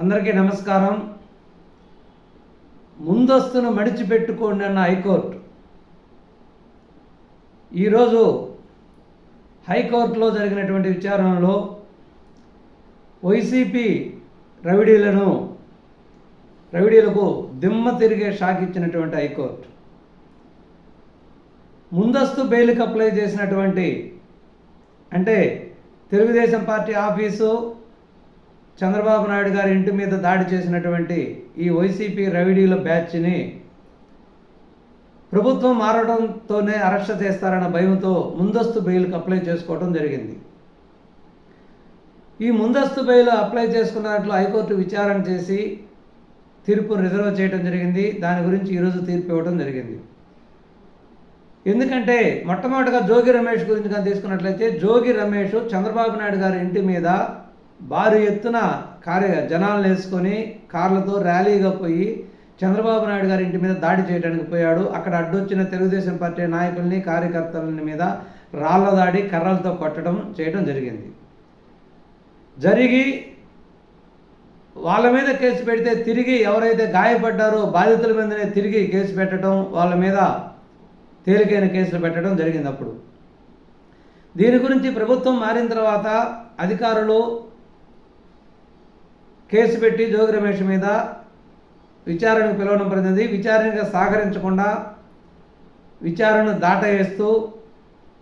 అందరికీ నమస్కారం. ముందస్తును మడిచిపెట్టుకోండి అన్న హైకోర్టు ఈరోజు హైకోర్టులో జరిగినటువంటి విచారణలో వైసీపీ రౌడీలకు దిమ్మ తిరిగే షాక్ ఇచ్చినటువంటి హైకోర్టు ముందస్తు బెయిల్కి అప్లై చేసినటువంటి అంటే తెలుగుదేశం పార్టీ ఆఫీసు, చంద్రబాబు నాయుడు గారి ఇంటి మీద దాడి చేసినటువంటి ఈ వైసీపీ రౌడీల బ్యాచ్ని ప్రభుత్వం మారడంతోనే అరెస్ట్ చేస్తారన్న భయంతో ముందస్తు బెయిల్కి అప్లై చేసుకోవడం జరిగింది. ఈ ముందస్తు బెయిల్ అప్లై చేసుకున్నట్లు హైకోర్టు విచారణ చేసి తీర్పును రిజర్వ్ చేయడం జరిగింది. దాని గురించి ఈరోజు తీర్పు ఇవ్వడం జరిగింది. ఎందుకంటే మొట్టమొదటిగా జోగి రమేష్ గురించి కానీ తీసుకున్నట్లయితే, జోగి రమేష్ చంద్రబాబు నాయుడు గారి ఇంటి మీద భారీ ఎత్తున జనాలను వేసుకొని కార్లతో ర్యాలీగా పోయి చంద్రబాబు నాయుడు గారి ఇంటి మీద దాడి చేయడానికి పోయాడు. అక్కడ అడ్డొచ్చిన తెలుగుదేశం పార్టీ నాయకుల్ని, కార్యకర్తలని మీద రాళ్ల దాడి, కర్రలతో కొట్టడం చేయడం జరిగింది. జరిగి వాళ్ళ మీద కేసు పెడితే తిరిగి ఎవరైతే గాయపడ్డారో బాధితుల మీదనే తిరిగి కేసు పెట్టడం, వాళ్ళ మీద తేలికైన కేసులు పెట్టడం జరిగింది. అప్పుడు దీని గురించి ప్రభుత్వం మారిన తర్వాత అధికారులు కేసు పెట్టి జోగి రమేష్ మీద విచారణకు పిలవడం జరిగింది. విచారణగా సహకరించకుండా విచారణను దాటవేస్తూ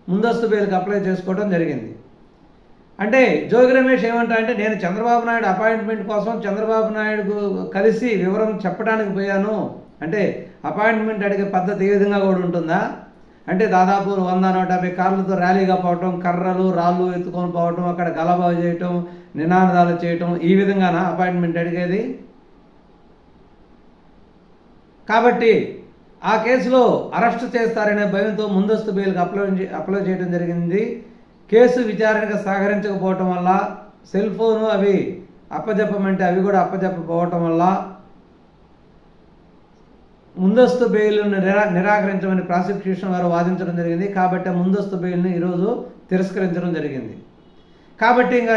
ముందస్తు బెయిల్కి అప్లై చేసుకోవడం జరిగింది. అంటే జోగి రమేష్ ఏమంటారంటే, నేను చంద్రబాబు నాయుడు అపాయింట్మెంట్ కోసం చంద్రబాబు నాయుడు కలిసి వివరం చెప్పడానికి పోయాను. అంటే అపాయింట్మెంట్ అడిగే పద్ధతి ఏ విధంగా కూడా ఉంటుందా అంటే, దాదాపు 100-150 కార్లతో ర్యాలీగా పోవటం, కర్రలు రాళ్ళు ఎత్తుకొని పోవటం, అక్కడ గలబా చేయటం, నినాదాలు చేయటం, ఈ విధంగానా అపాయింట్మెంట్ అడిగేది? కాబట్టి ఆ కేసులో అరెస్ట్ చేస్తారనే భయంతో ముందస్తు బెయిల్కి అప్లై చేయడం జరిగింది. కేసు విచారణకు సహకరించకపోవటం వల్ల, సెల్ ఫోను అవి అప్పజెప్పమంటే అవి కూడా అప్పజెప్పకపోవటం వల్ల ముందస్తు బెయిల్ను నిరాకరించమని ప్రాసిక్యూషన్ వారు వాదించడం జరిగింది. కాబట్టి ముందస్తు బెయిల్ని ఈరోజు తిరస్కరించడం జరిగింది. కాబట్టి ఇంకా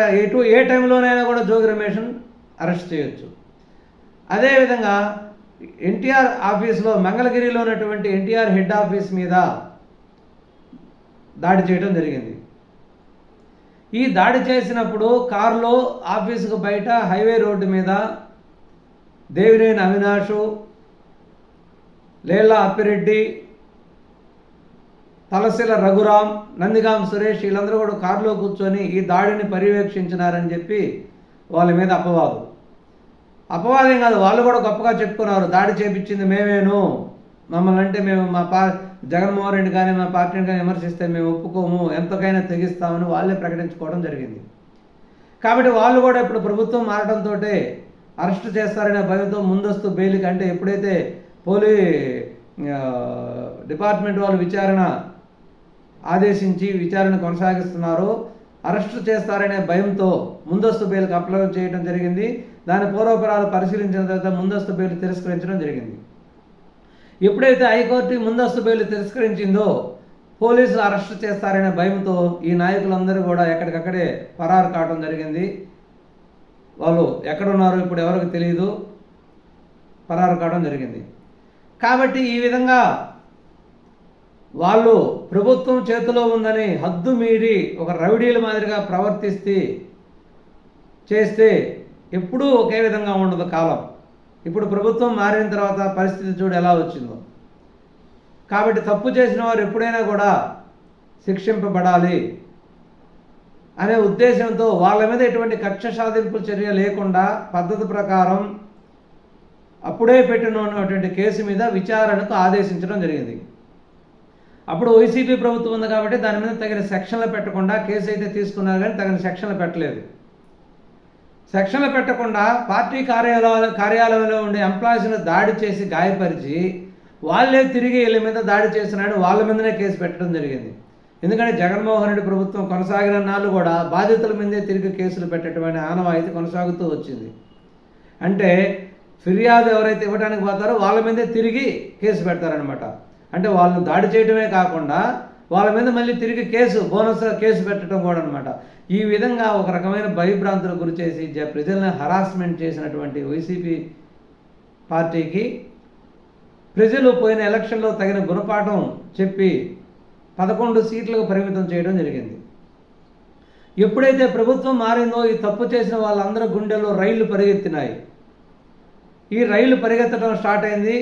ఏ టైంలోనైనా కూడా జోగి రమేష్ను అరెస్ట్ చేయొచ్చు. అదేవిధంగా ఎన్టీఆర్ ఆఫీస్లో, మంగళగిరిలో ఉన్నటువంటి ఎన్టీఆర్ హెడ్ ఆఫీస్ మీద దాడి చేయడం జరిగింది. ఈ దాడి చేసినప్పుడు కారులో ఆఫీసుకు బయట హైవే రోడ్డు మీద దేవినేని అవినాషు, లేళ్ల అప్పిరెడ్డి, తలశిల రఘురాం, నందిగాం సురేష్ వీళ్ళందరూ కూడా కారులో కూర్చొని ఈ దాడిని పర్యవేక్షించినారని చెప్పి వాళ్ళ మీద అపవాదం కాదు, వాళ్ళు కూడా గొప్పగా చెప్పుకున్నారు. దాడి చేపించింది మేమేను, మమ్మల్ని అంటే మేము జగన్మోహన్ రెడ్డి కానీ మా పార్టీని కానీ విమర్శిస్తే మేము ఒప్పుకోము, ఎంతకైనా తెగిస్తామని వాళ్ళే ప్రకటించుకోవడం జరిగింది. కాబట్టి వాళ్ళు కూడా ఇప్పుడు ప్రభుత్వం మారడంతో అరెస్ట్ చేస్తారనే భయంతో ముందస్తు బెయిల్కి, అంటే ఎప్పుడైతే డిపార్ట్మెంట్ వాళ్ళు విచారణ ఆదేశించి విచారణ కొనసాగిస్తున్నారో అరెస్టు చేస్తారనే భయంతో ముందస్తు బెయిల్కి అప్లై చేయడం జరిగింది. దాని పూర్వపరాలు పరిశీలించిన తర్వాత ముందస్తు బెయిల్ తిరస్కరించడం జరిగింది. ఎప్పుడైతే హైకోర్టు ముందస్తు బెయిల్ తిరస్కరించిందో పోలీసులు అరెస్ట్ చేస్తారనే భయంతో ఈ నాయకులందరూ కూడా ఎక్కడికక్కడే పరారు కావడం జరిగింది. వాళ్ళు ఎక్కడున్నారో ఇప్పుడు ఎవరికి తెలియదు, పరారు కావడం జరిగింది. కాబట్టి ఈ విధంగా వాళ్ళు ప్రభుత్వం చేతిలో ఉందని హద్దు మీరి ఒక రౌడీల మాదిరిగా చేస్తే ఎప్పుడూ ఒకే విధంగా ఉండదు కాలం. ఇప్పుడు ప్రభుత్వం మారిన తర్వాత పరిస్థితి చూడు ఎలా వచ్చిందో. కాబట్టి తప్పు చేసిన వారు ఎప్పుడైనా కూడా శిక్షింపబడాలి అనే ఉద్దేశంతో వాళ్ళ మీద ఎటువంటి కక్ష సాధింపు చర్య లేకుండా పద్ధతి ప్రకారం అప్పుడే పెట్టినటువంటి కేసు మీద విచారణకు ఆదేశించడం జరిగింది. అప్పుడు వైసీపీ ప్రభుత్వం ఉంది కాబట్టి దాని మీద తగిన సెక్షన్లు పెట్టకుండా, కేసు అయితే తీసుకున్నారు కానీ తగిన సెక్షన్లు పెట్టలేదు. సెక్షన్లు పెట్టకుండా పార్టీ కార్యాలయంలో ఉండే ఎంప్లాయీస్ను దాడి చేసి గాయపరిచి వాళ్ళే తిరిగి వీళ్ళ మీద దాడి చేస్తున్నారని వాళ్ళ మీదనే కేసు పెట్టడం జరిగింది. ఎందుకంటే జగన్మోహన్ రెడ్డి ప్రభుత్వం కొనసాగిన నాళ్ళు కూడా బాధితుల మీదే తిరిగి కేసులు పెట్టడం ఆనవాయితీ కొనసాగుతూ వచ్చింది. అంటే ఫిర్యాదు ఎవరైతే ఇవ్వడానికి పోతారో వాళ్ళ మీదే తిరిగి కేసు పెడతారనమాట. అంటే వాళ్ళని దాడి చేయడమే కాకుండా వాళ్ళ మీద మళ్ళీ తిరిగి బోనస్ కేసు పెట్టడం కూడా అనమాట. ఈ విధంగా ఒక రకమైన భయభ్రాంతులకు గురి చేసి ప్రజలను హరాస్మెంట్ చేసినటువంటి వైసీపీ పార్టీకి ప్రజలు పోయిన ఎలక్షన్లో తగిన గుణపాఠం చెప్పి 11 సీట్లకు పరిమితం చేయడం జరిగింది. ఎప్పుడైతే ప్రభుత్వం మారిందో ఈ తప్పు చేసిన వాళ్ళందరూ గుండెల్లో రైళ్లు పరిగెత్తినాయి. ఈ రైళ్లు పరిగెత్తడం స్టార్ట్ అయింది.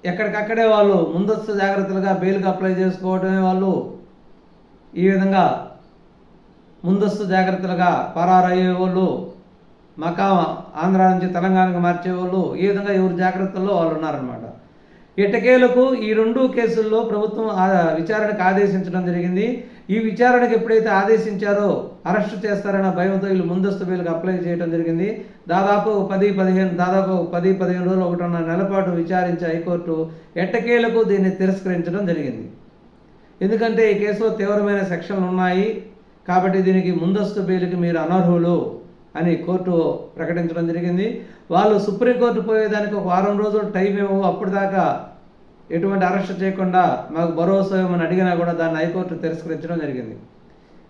ఎక్కడికక్కడే వాళ్ళు ముందస్తు జాగ్రత్తలుగా బెయిల్కి అప్లై చేసుకోవడమే వాళ్ళు ఈ విధంగా ముందస్తు జాగ్రత్తలుగా పరారయ్యే వాళ్ళు, మకాం ఆంధ్ర నుంచి తెలంగాణకు మార్చేవాళ్ళు, ఈ విధంగా ఎవరి జాగ్రత్తల్లో వాళ్ళు ఉన్నారనమాట. ఎట్టకేలకు ఈ 2 కేసుల్లో ప్రభుత్వం విచారణకు ఆదేశించడం జరిగింది. ఈ విచారణకు ఎప్పుడైతే ఆదేశించారో అరెస్టు చేస్తారన్న భయంతో వీళ్ళు ముందస్తు బెయిల్కి అప్లై చేయడం జరిగింది. దాదాపు 10-15 రోజులు 1.5 నెలల పాటు విచారించి హైకోర్టు ఎట్టకేలకు దీన్ని తిరస్కరించడం జరిగింది. ఎందుకంటే ఈ కేసులో తీవ్రమైన సెక్షన్లు ఉన్నాయి కాబట్టి దీనికి ముందస్తు బెయిల్కి మీరు అనర్హులు అని కోర్టు ప్రకటించడం జరిగింది. వాళ్ళు సుప్రీంకోర్టు పోయేదానికి ఒక 1 వారం రోజులు టైం ఇవ్వవు, అప్పటిదాకా ఎటువంటి అరెస్ట్ చేయకుండా మాకు భరోసా ఇవ్వమని అడిగినా కూడా దాన్ని హైకోర్టు తిరస్కరించడం జరిగింది.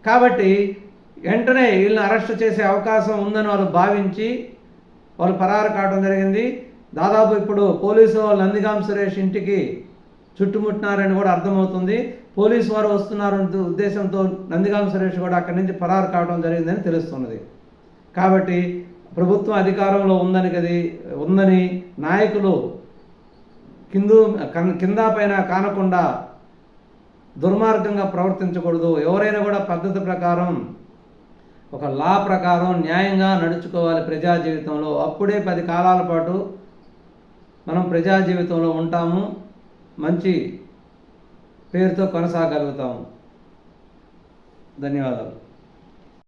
కాబట్టి వెంటనే వీళ్ళని అరెస్ట్ చేసే అవకాశం ఉందని వాళ్ళు భావించి వాళ్ళు పరారు కావడం జరిగింది. దాదాపు ఇప్పుడు పోలీసు వాళ్ళు నందిగాం సురేష్ ఇంటికి చుట్టుముట్టినారని కూడా అర్థమవుతుంది. పోలీసు వారు వస్తున్నారనే ఉద్దేశంతో నందిగాం సురేష్ కూడా అక్కడి నుంచి పరారు కావడం జరిగిందని తెలుస్తున్నది. కాబట్టి ప్రభుత్వం అధికారంలో ఉందని నాయకులు కింద పైన కానకుండా దుర్మార్గంగా ప్రవర్తించకూడదు. ఎవరైనా కూడా పద్ధతి ప్రకారం ఒక లా ప్రకారం న్యాయంగా నడుచుకోవాలి ప్రజా జీవితంలో. అప్పుడే 10 కాలాల పాటు మనం ప్రజా జీవితంలో ఉంటాము, మంచి పేరుతో కొనసాగలుగుతాము. ధన్యవాదాలు.